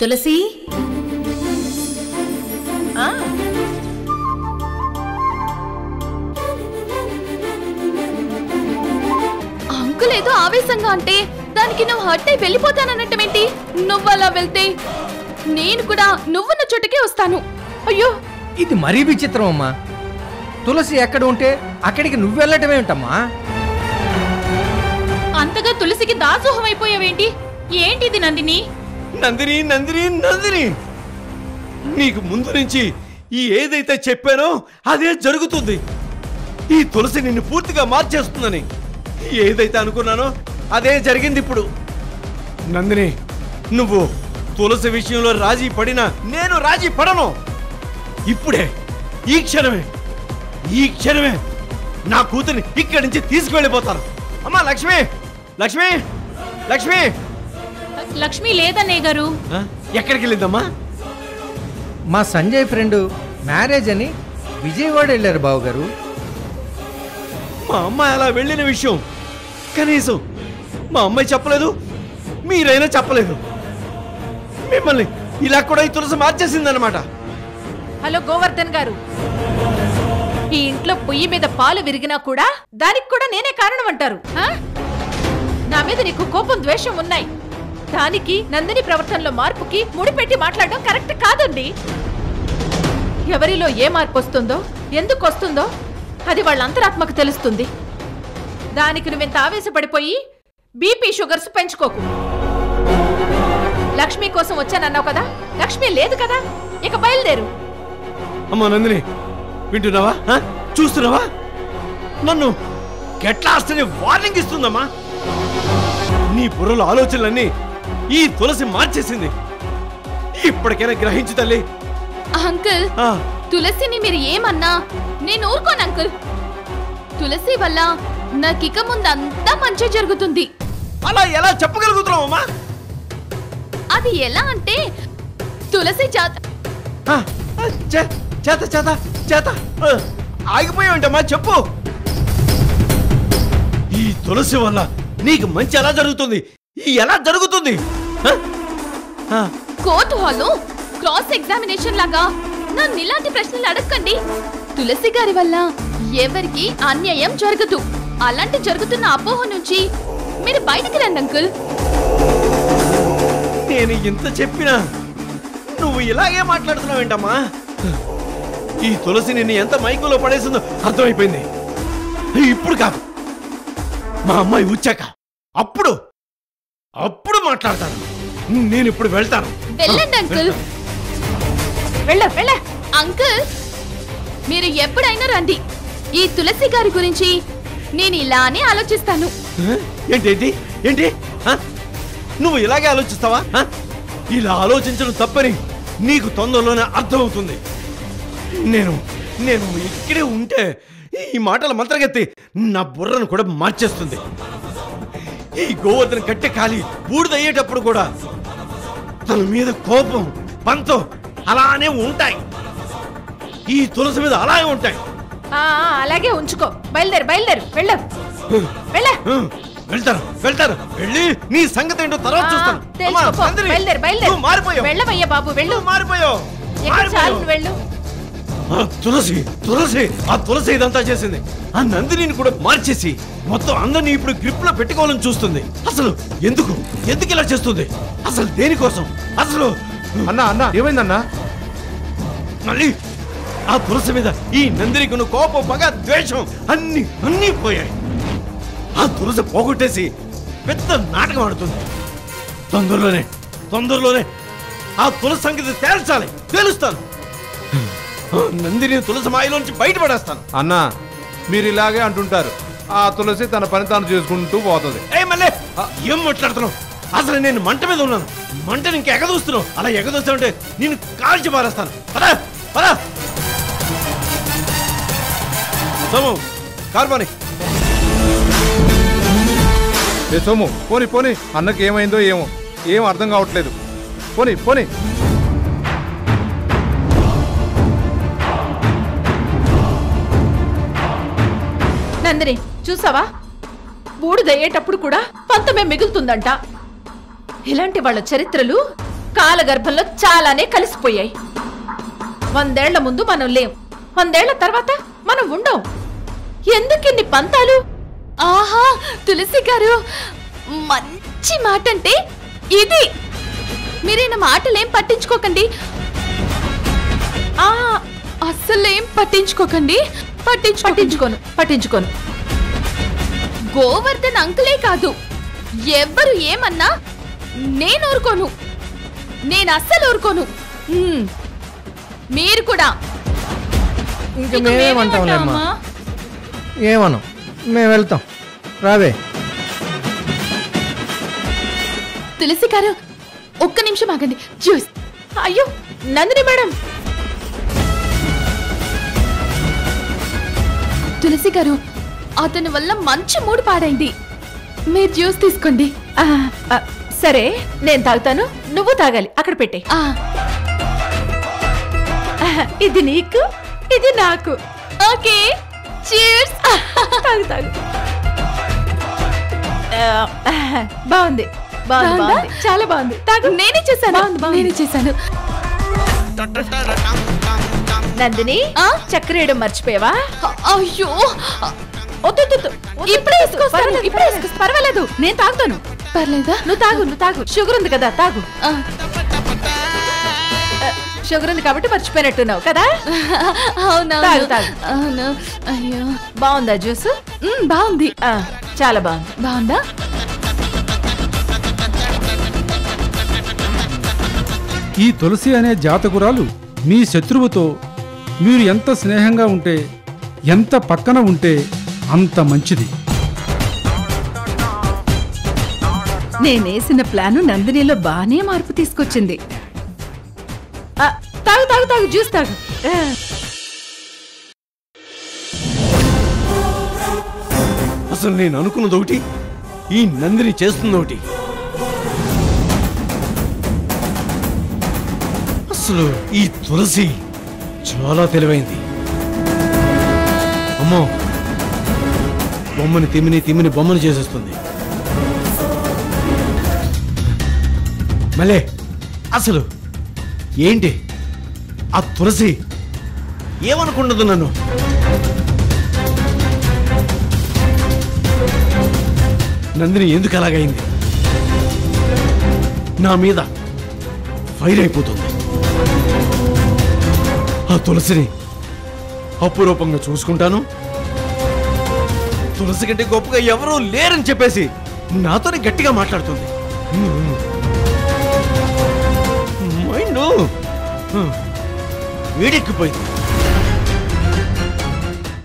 తులసి uncle ఏదో ఆవేశంగా అంటే దానికి నువ్వు హర్ట్ అయి వెళ్ళిపోతానన్నట్టమేంటి? నువ్వలా వెళ్తే నేను కూడా నువ్వున్న చోటకే వస్తాను. అయ్యో ఇది మరీ విచిత్రం అమ్మా. తులసి ఎక్కడ ఉంటే అక్కడికి నువ్వు వెళ్ళటమేమిటమ్మా? అంతగా తులసికి దాసోహం అయిపోయావేంటి? ఏంటిది నందిని? నందిని నందిని నందిని, నీకు ముందు నుంచి ఈ ఏదైతే చెప్పానో అదే జరుగుతుంది. ఈ తులసి నిన్ను పూర్తిగా మార్చేస్తుందని ఏదైతే అనుకున్నానో అదే జరిగింది ఇప్పుడు. నందిని, నువ్వు తులసి విషయంలో రాజీ పడినా నేను రాజీ పడను. ఇప్పుడే ఈ క్షణమే నా కూతురిని ఇక్కడి నుంచి తీసుకువెళ్ళిపోతాను. అమ్మా లక్ష్మి, లక్ష్మి, లక్ష్మి. లక్ష్మి లేదన్నయ్య గారు. ఎక్కడికి వెళ్ళిందమ్మా? మా సంజయ్ ఫ్రెండ్ మ్యారేజ్ అని విజయవాడ వెళ్ళారు బావగారు. మా అమ్మాయి అలా వెళ్ళిన విషయం కనీసం మా అమ్మాయి చెప్పలేదు, మీరైనా చెప్పలేదు. మిమ్మల్ని ఇలా కూడా ఈ తులసి మార్చేసిందన్నమాట. హలో గోవర్ధన్ గారు, ఈ ఇంట్లో పొయ్యి మీద పాలు విరిగినా కూడా దానికి కూడా నేనే కారణం అంటారు. నా మీద నీకు కోపం ద్వేషం ఉన్నాయి. దానికి నందిని ప్రవర్తనలో మార్పుకి ముడిపెట్టి మాట్లాడడం కరెక్ట్ కాదండి. ఎవరిలో ఏ మార్పు వస్తుందో ఎందుకు వస్తుందో అది వాళ్ళ అంతరాత్మకు తెలుస్తుంది. దానికి నువ్వెంత ఆవేశపడిపోయి బీపీ షుగర్స్ పెంచుకోకు. లక్ష్మి కోసం వచ్చానన్నావు కదా, లక్ష్మి లేదు కదా, ఇక బయలుదేరు. అమ్మా నందిని, వింటున్నావా? చూస్తున్నావా? నన్ను గెట్లాస్తని వార్నింగ్ ఇస్తుందమ్మా. నీ బుర్రలో ఆలోచనలన్నీ ఈ తులసి మార్చేసింది. ఇప్పటికైనా గ్రహించు తల్లి. అంకుల్, తులసిని మీరు ఏమన్నా నేను ఊరుకోను అంకుల్. తులసి వల్ల నాకిక ముందంతా మంచి జరుగుతుంది. అలా ఎలా చెప్పగలుగుతున్నావమ్మా? అది ఎలా అంటే తులసి చేత చేత చేత చేత ఆగిపోయావుంటమ్మా, చెప్పు. ఈ తులసి వల్ల నీకు మంచి ఎలా జరుగుతుంది? ఎలా జరుగుతుంది? కోర్టు హాల్లో క్రాస్ ఎగ్జామినేషన్ లాగా నన్ను ఇలాంటి ప్రశ్నలు అడగండి. తులసి గారి వల్ల ఎవరికి అన్యాయం జరగదు. అలాంటి జరుగుతున్న అపోహ నుంచి మీరు బయటికి రండి అంకుల్. నేను ఇంత చెప్పినా నువ్వు ఇలాగే మాట్లాడుతున్నావేంటమ్మా? ఈ తులసి నిన్ను ఎంత మైకులో పడేసిందో అర్థమైపోయింది. ఇప్పుడు కాదు, మా అమ్మాయి వచ్చాక అప్పుడు మాట్లాడతాను. నేను ఇప్పుడు వెళ్తాను. వెళ్ళండి అంకుల్. వెళ్ళ అంకుల్, మీరు ఎప్పుడైనా రండి. ఈ తులసి గారి గురించి నేను ఇలానే ఆలోచిస్తాను. ఏంటి ఏంటి? నువ్వు ఇలాగే ఆలోచిస్తావా? ఇలా ఆలోచించడం తప్పని నీకు తొందరలోనే అర్థమవుతుంది. నేను ఇక్కడే ఉంటే ఈ మాటల మంత్రగత్తి నా బుర్రను కూడా మార్చేస్తుంది. ఈ గోవర్ధన కట్టె కాలి బూడిదయ్యేటప్పుడు కూడా తన మీద కోపం పంతం అలానే ఉంటాయి. ఈ తులసి మీద అలాగే ఉంటాయి. అలాగే ఉంచుకో. బయలుదేరు వెళ్తారు. వెళ్ళి నీ సంగతి ఏంటో తర్వాత చూస్తాను. వెళ్ళవయ్యా బాబు, వెళ్ళు. మారిపోయావు. వెళ్ళు. తులసి ఇదంతా చేసింది. ఆ నందిని కూడా మార్చేసి మొత్తం అందరినీ ఇప్పుడు గ్రిప్ లో పెట్టుకోవాలని చూస్తుంది. అసలు ఎందుకు ఇలా చేస్తుంది? అసలు దేనికోసం? అసలు అన్నా ఏమైందన్నా? మళ్ళీ ఆ తులసి మీద ఈ నందినికి కోపం, పగ, ద్వేషం అన్ని పోయాయి. ఆ తులసి పోగొట్టేసి పెద్ద నాటకం ఆడుతుంది. తొందరలోనే ఆ తులసి సంగతి తెలుస్తాను. నందిని తులసి మాయలోంచి బయటపడేస్తాను. అన్నా, మీరు ఇలాగే అంటుంటారు. ఆ తులసి తన పని తాను చేసుకుంటూ పోతుంది. మళ్ళీ ఏం మాట్లాడుతున్నావు? అసలు నేను మంట మీద ఉన్నాను. మంటని ఇంకా ఎగదూస్తున్నావు. అలా ఎగదూస్తావుంటే నేను కాల్చి పారేస్తాను. పదా సోము, కార్బోని. సోము, పోని. అన్నకి ఏమైందో ఏమో, ఏం అర్థం కావట్లేదు. పోని. నందిని, చూసావా? బూడిదయ్యేటప్పుడు కూడా పంతమే మిగులుతుందంట. ఇలాంటి వాళ్ళ చరిత్రలు కాలగర్భంలో చాలానే కలిసిపోయాయి. 100 ఏళ్ల ముందు మనం లేం, 100 ఏళ్ల తర్వాత మనం ఉండం. ఎందుకిన్ని పంతాలు? ఆహా తులసి గారు, మంచి మాట అంటే ఇది. మీరైన మాటలేం పట్టించుకోకండి. అస్సలేం పట్టించుకోకండి. పట్టించుకోను. గోవర్ధన్ అంకులే కాదు, ఎవ్వరు ఏమన్నా నేను ఊరుకోను. నేను అస్సలు ఊరుకోను. మీరు కూడా. ఇంక మేమేమంటాంలేమ్మా, ఏమనం, మేము వెళ్తాం. రావే. తులసి గారు ఒక్క నిమిషం ఆగండి. జ్యూస్. అయ్యో నందిని మేడం. తులసి గారు, అతని వల్ల మంచి మూడు పాడైంది. మీరు జ్యూస్ తీసుకోండి. సరే నేను తాగుతాను, నువ్వు తాగాలి. అక్కడ పెట్టే. ఇది నీకు, ఇది నాకు. Okay, cheers. తాగు. బాగుంది, చాలా బాగుంది. తాగు. నేనే చేశాను. నందిని, చక్కెరేయడం మర్చిపోయావా? అయ్యో, ఇప్పుడే వేసుకో. పర్వాలేదు, నేను తాగుతాను. పర్లేదా? నువ్వు తాగు. షుగర్ ఉంది కదా, తాగు. షుగర్ ఉంది కాబట్టి మర్చిపోయినట్టున్నావు కదా. తాగు. అవును. అయ్యో, బాగుందా జ్యూస్? బాగుంది. చాలా బాగుంది. బాగుందా? ఈ తులసి అనే జాతకురాలు మీ శత్రువుతో మీరు ఎంత స్నేహంగా ఉంటే, ఎంత పక్కన ఉంటే అంత మంచిది. నేనేసిన ప్లాను నందినిలో బానే మార్పు తీసుకొచ్చింది. తాగు జ్యూస్ తాగు. అసలు నేను అనుకున్నది ఒకటి, ఈ నందిని చేస్తుంది ఒకటి. అసలు ఈ తులసి చాలా తెలివైంది. అమ్మో, బొమ్మని తిమ్మిని బొమ్మని చేసేస్తుంది. మళ్ళీ అసలు ఏంటి ఆ తులసి ఏమనుకుంటుంది నన్ను? నందిని ఎందుకు అలాగైంది? నా మీద ఫైర్ అయిపోతుంది. ఆ తులసిని అపురూపంగా చూసుకుంటాను. తులసి కంటే గొప్పగా ఎవరూ లేరని చెప్పేసి నాతోనే గట్టిగా మాట్లాడుతుంది. మైండ్ వేడెక్కిపోయింది.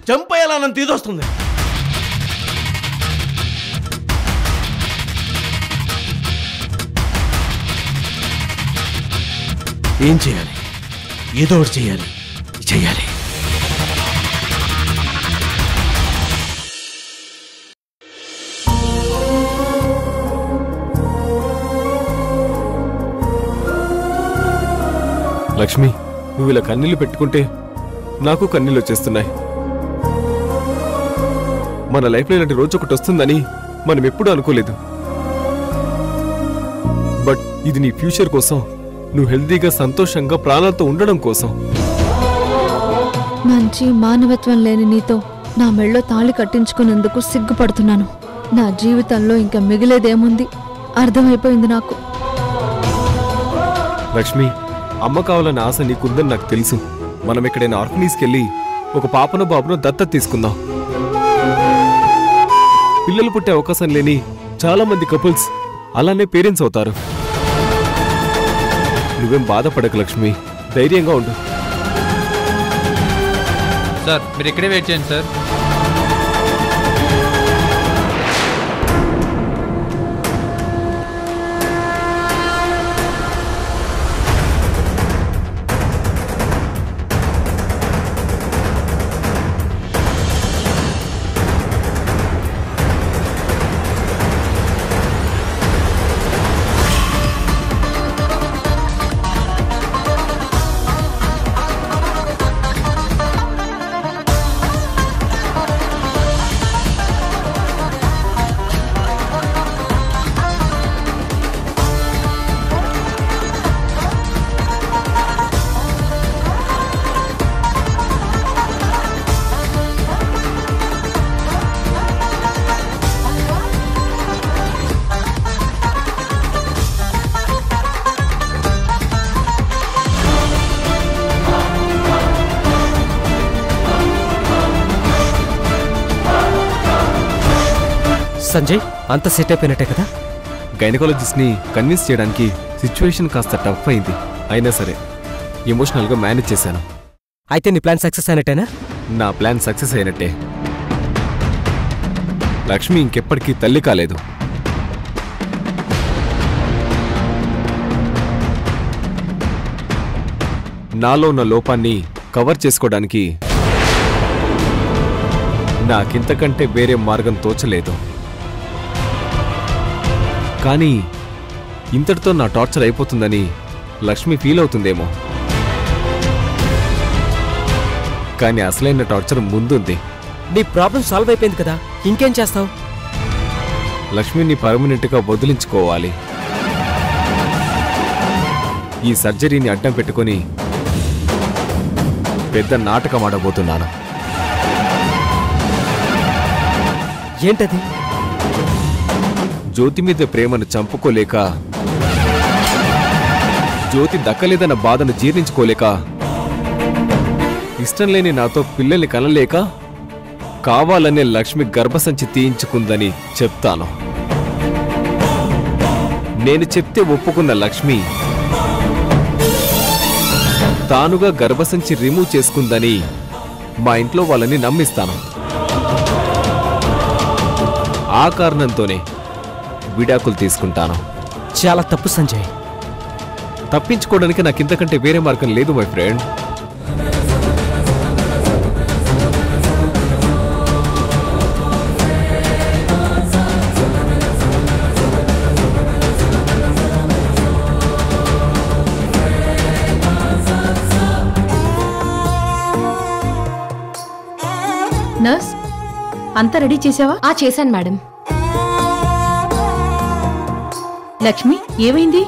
చంపేయాలన్న తీదొస్తుంది. ఏం చేయాలి? ఏదో ఒకటి చేయాలి. లక్ష్మి, నువ్వు ఇలా కన్నీళ్లు పెట్టుకుంటే నాకు కన్నీళ్ళు వచ్చేస్తున్నాయి. మన లైఫ్లో ఇలాంటి రోజు ఒకటి వస్తుందని మనం ఎప్పుడూ అనుకోలేదు. బట్ ఇది నీ ఫ్యూచర్ కోసం, నువ్వు హెల్తీగా సంతోషంగా ప్రాణాలతో ఉండడం కోసం. మంచి మానవత్వం లేని నీతో నా మెళ్ళో తాళి కట్టించుకున్నందుకు సిగ్గుపడుతున్నాను. నా జీవితంలో ఇంకా మిగిలేదేముంది అర్థమైపోయింది నాకు. లక్ష్మి, అమ్మ కావాలన్న ఆశ నీకుందని నాకు తెలుసు. మనం ఎక్కడైనా ఆర్ఫనీస్కి వెళ్ళి ఒక పాపను బాబును దత్తత తీసుకుందాం. పిల్లలు పుట్టే అవకాశం లేని చాలా మంది కపుల్స్ అలానే పేరెంట్స్ అవుతారు. నువ్వేం బాధపడకు లక్ష్మి, ధైర్యంగా ఉండు. సార్, మీరు ఇక్కడే వెయిట్ చేయండి సార్. సంజయ్ అంత సెట్ అయిపోయినట్టే కదా? గైనకాలజిస్ట్ని కన్విన్స్ చేయడానికి సిచ్యువేషన్ కాస్త టఫ్ అయింది. అయినా సరే ఎమోషనల్గా మేనేజ్ చేశాను. అయితే నీ ప్లాన్ సక్సెస్ అయినట్టేనా? నా ప్లాన్ సక్సెస్ అయినట్టే. లక్ష్మి ఇంకెప్పటికీ తల్లి కాలేదు. నాలో ఉన్న లోపాన్ని కవర్ చేసుకోవడానికి నాకింతకంటే వేరే మార్గం తోచలేదు. కానీ ఇంతటితో నా టార్చర్ అయిపోతుందని లక్ష్మి ఫీల్ అవుతుందేమో. కానీ అసలైన టార్చర్ ముందుంది. నీ ప్రాబ్లం సాల్వ్ అయిపోయింది కదా, ఇంకేం చేస్తావు? లక్ష్మిని పర్మనెంట్గా వదిలించుకోవాలి. ఈ సర్జరీని అడ్డం పెట్టుకొని పెద్ద నాటకం ఆడబోతున్నాను. ఏంటది? జ్యోతి మీద ప్రేమను చంపుకోలేక, జ్యోతి దక్కలేదన్న బాధను జీర్ణించుకోలేక, ఇష్టం లేని నాతో పిల్లల్ని కనలేక కావాలనే లక్ష్మి గర్భసంచి తీయించుకుందని చెప్తాను. నేను చెప్తే ఒప్పుకున్న లక్ష్మి తానుగా గర్భసంచి రిమూవ్ చేసుకుందని మా ఇంట్లో వాళ్ళని నమ్మిస్తాను. ఆ కారణంతోనే విడాకులు తీసుకుంటాను. చాలా తప్పు సంజయ్. తప్పించుకోవడానికి నాకింతకంటే వేరే మార్గం లేదు మై ఫ్రెండ్. నర్స్, అంతా రెడీ చేసావా? చేశాను మేడం. లక్ష్మి, ఏమైంది?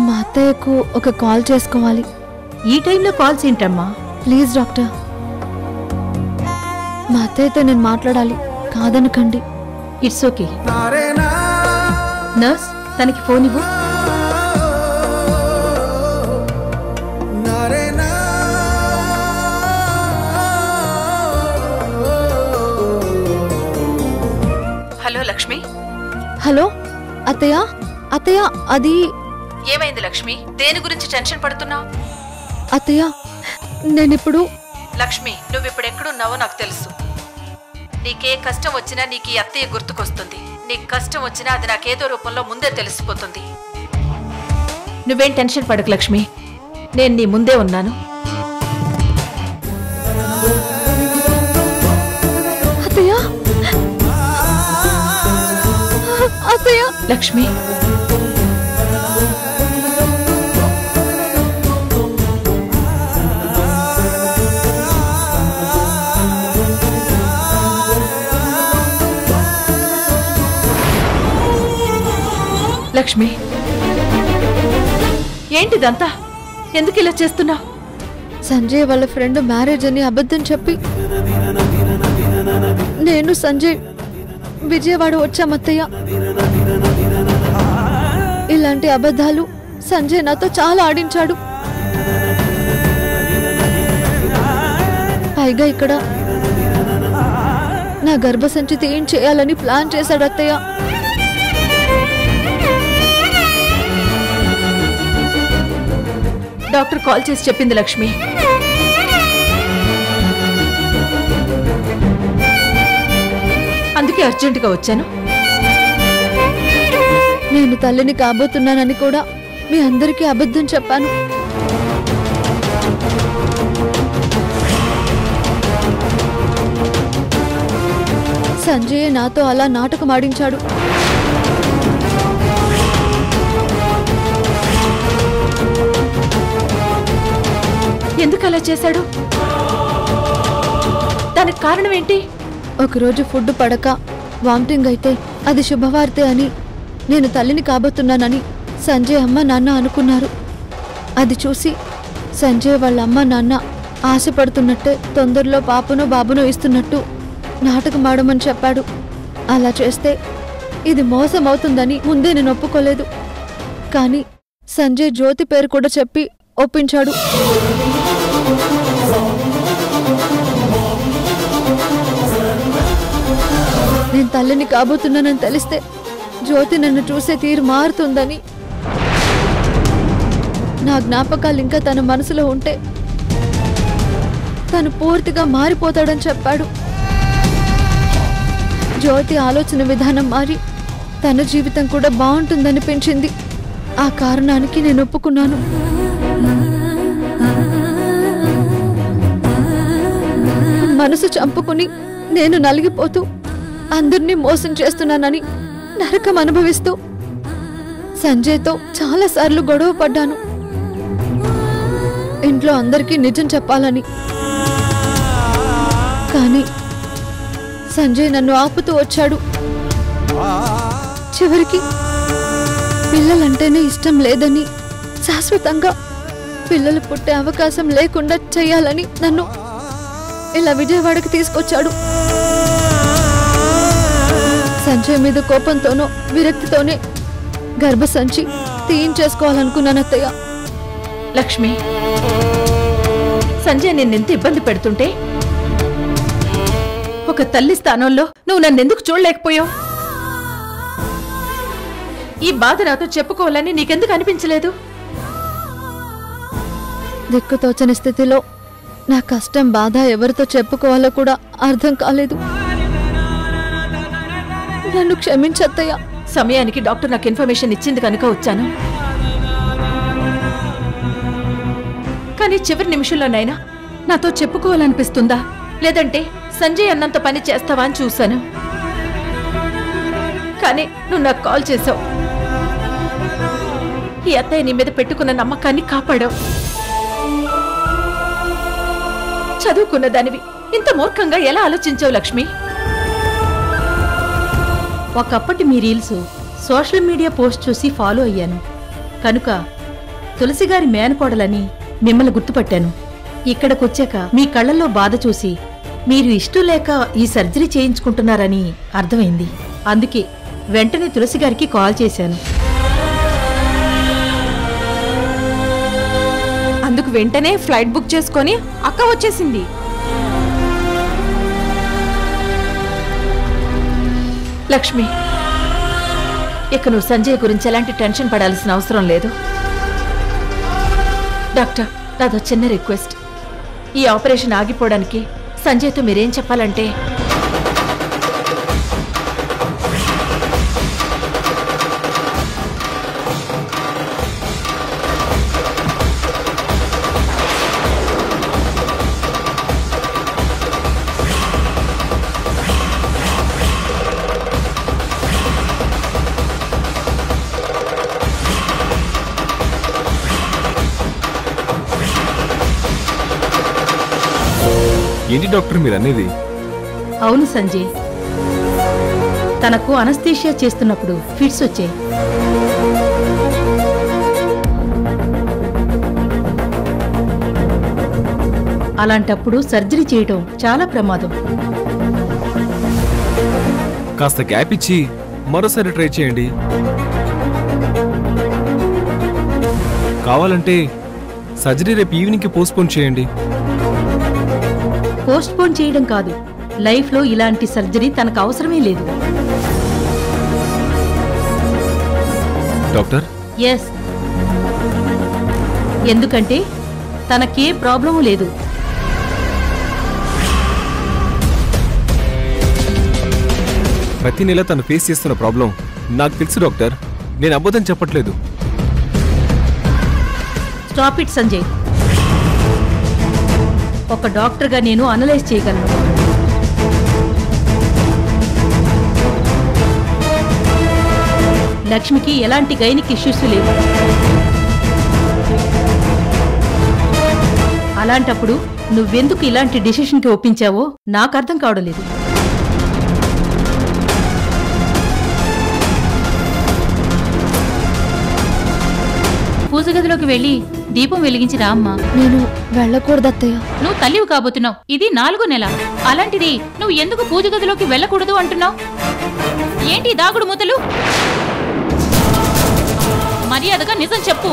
మా అత్తయ్యకు ఒక కాల్ చేసుకోవాలి. ఈ టైంలో కాల్స్ ఏంటమ్మా? ప్లీజ్ డాక్టర్, మా అత్తయ్యతో నేను మాట్లాడాలి, కాదనకండి. It's okay. నర్స్, తనకి ఫోన్ ఇవ్వు. హలో లక్ష్మి. హలో అత్తయ్య. అత్తయ్య, అది ఏమైంది లక్ష్మి? దేని గురించి టెన్షన్ పడుతున్నావు? అత్తయ్య, నేనిప్పుడు లక్ష్మి, నువ్విప్పుడు ఎక్కడున్నావో నాకు తెలుసు. నీకే కష్టం వచ్చినా నీకు ఈ అత్తయ్య గుర్తుకొస్తుంది. నీకు కష్టం వచ్చినా అది నాకేదో రూపంలో ముందే తెలిసిపోతుంది. నువ్వేం టెన్షన్ పడకు లక్ష్మి, నేను నీ ముందే ఉన్నాను. అత్తయ్య, అత్తయ్య. లక్ష్మి, లక్ష్మి, ఏంటిదంతా? ఎందుకు ఇలా చేస్తున్నావు? సంజయ్ వాళ్ళ ఫ్రెండ్ మ్యారేజ్ అని అబద్ధం చెప్పి నేను సంజయ్ విజయవాడ వచ్చామత్తయ్య. ఇలాంటి అబద్ధాలు సంజయ్ నాతో చాలా ఆడించాడు. పైగా ఇక్కడ నా గర్భసంచి తీయించేయాలని ప్లాన్ చేశాడు అత్తయ్య. డాక్టర్ కాల్ చేసి చెప్పింది లక్ష్మి. అందుకే అర్జెంటుగా వచ్చాను. నేను తల్లిని కాబోతున్నానని కూడా మీ అందరికీ అబద్ధం చెప్పాను. సంజయ్ నాతో అలా నాటకం ఆడించాడు. ఎందుకు అలా చేశాడు? దానికి కారణం ఏంటి? ఒకరోజు ఫుడ్ పడక వామిటింగ్ అయితే అది శుభవార్తే అని, నేను తల్లిని కాబోతున్నానని సంజయ్ అమ్మ నాన్న అనుకున్నారు. అది చూసి సంజయ్ వాళ్ళ అమ్మ నాన్న ఆశపడుతున్నట్టే తొందరలో పాపను బాబును ఇస్తున్నట్టు నాటకం ఆడమని చెప్పాడు. అలా చేస్తే ఇది మోసం అవుతుందని ముందే నేను ఒప్పుకోలేదు. కానీ సంజయ్ జ్యోతి పేరు కూడా చెప్పి ఒప్పించాడు. నేను తల్లిని కాబోతున్నానని తెలిస్తే జ్యోతి నన్ను చూసే తీరు మారుతుందని, నా జ్ఞాపకాలు ఇంకా తన మనసులో ఉంటే తను పూర్తిగా మారిపోతాడని చెప్పాడు. జ్యోతి ఆలోచన విధానం మారి తన జీవితం కూడా బాగుంటుందనిపించింది. ఆ కారణానికి నేను ఒప్పుకున్నాను. మనసు చంపుకుని నేను నలిగిపోతూ అందరినీ మోసం చేస్తున్నానని నరకం అనుభవిస్తూ సంజయ్తో చాలాసార్లు గొడవ పడ్డాను. ఇంట్లో అందరికీ నిజం చెప్పాలని. కానీ సంజయ్ నన్ను ఆపుతూ వచ్చాడు. చివరికి పిల్లలంటేనే ఇష్టం లేదని, శాశ్వతంగా పిల్లలు పుట్టే అవకాశం లేకుండా చేయాలని నన్ను ఇలా విజయవాడకి తీసుకొచ్చాడు. సంజయ్ మీద కోపంతోనో విరక్తితోనే గర్భసంచి తీయించేసుకోవాలనుకున్నాను అత్తయ్య. లక్ష్మి, సంజయ్ నిన్నెంత ఇబ్బంది పెడుతుంటే ఒక తల్లి స్థానంలో నువ్వు నన్నెందుకు చూడలేకపోయావు? ఈ బాధ నాతో చెప్పుకోవాలని నీకెందుకు అనిపించలేదు? దిక్కుతోచని స్థితిలో నా కష్టం బాధ ఎవరితో చెప్పుకోవాలో కూడా అర్థం కాలేదు. నన్ను క్షమించత్తయ్య. సమయానికి డాక్టర్ నాకు ఇన్ఫర్మేషన్ ఇచ్చింది కనుక వచ్చాను. కానీ చివరి నిమిషంలోనైనా నాతో చెప్పుకోవాలనిపిస్తుందా, లేదంటే సంజయ్ అన్నంత పని చేస్తావా అని చూశాను. కానీ నువ్వు నాకు కాల్ చేసావు. ఈ అత్తయ్య నీ మీద పెట్టుకున్న నమ్మకాన్ని కాపాడావు. చదువుకున్న దానివి ఇంత మూర్ఖంగా ఎలా ఆలోచించావు లక్ష్మి? ఒకప్పటి మీ రీల్స్ సోషల్ మీడియా పోస్ట్ చూసి ఫాలో అయ్యాను కనుక తులసి గారి మేనకోడలని మిమ్మల్ని గుర్తుపట్టాను. ఇక్కడికొచ్చాక మీ కళ్ళల్లో బాధ చూసి మీరు ఇష్టం లేక ఈ సర్జరీ చేయించుకుంటున్నారని అర్థమైంది. అందుకే వెంటనే తులసి గారికి కాల్ చేశాను. అందుకు వెంటనే ఫ్లైట్ బుక్ చేసుకొని అక్క వచ్చేసింది. లక్ష్మి, ఇక నువ్వు సంజయ్ గురించి ఎలాంటి టెన్షన్ పడాల్సిన అవసరం లేదు. డాక్టర్, నాదో చిన్న రిక్వెస్ట్. ఈ ఆపరేషన్ ఆగిపోవడానికి సంజయ్తో మీరేం చెప్పాలంటే, ఏంటి డాక్టర్ మీరు అనేది? అవును సంజయ్, తనకు అనస్థీషియా చేస్తున్నప్పుడు ఫిట్స్ వచ్చాయి. అలాంటప్పుడు సర్జరీ చేయడం చాలా ప్రమాదం. కాస్త గ్యాప్ ఇచ్చి మరోసారి ట్రై చేయండి. కావాలంటే సర్జరీ రేపు ఈవినింగ్కి పోస్ట్పోన్ చేయండి. పోస్ట్పోన్ చేయడం కాదు, లైఫ్లో ఇలాంటి సర్జరీ తనకు అవసరమే లేదు. డాక్టర్? ఎస్, ఎందుకంటే తనకే ప్రాబ్లము లేదు. ప్రతి నెల తను ఫేస్ చేస్తున్న ప్రాబ్లం నాకు తెలుసు డాక్టర్. నేను అబద్ధం చెప్పట్లేదు. Stop it Sanjay. ఒక డాక్టర్గా నేను అనలైజ్ చేయగలను. లక్ష్మికి ఎలాంటి గైనిక్ ఇష్యూస్ లేవు. అలాంటప్పుడు నువ్వెందుకు ఇలాంటి డిసిషన్కి ఒప్పించావో నాకు అర్థం కావడం లేదు. పూజ గదిలోకి వెళ్ళి దీపం వెలిగించి రా అమ్మా. నేను వెళ్ళకూడదత్తయ్య. నువ్వు తల్లివి కాబోతున్నావు. ఇది 4వ నెల. అలాంటిది నువ్వు ఎందుకు పూజ గదిలోకి వెళ్ళకూడదు అంటున్నావు? ఏంటి దాగుడు మూతలు? మర్యాదగా నిజం చెప్పు.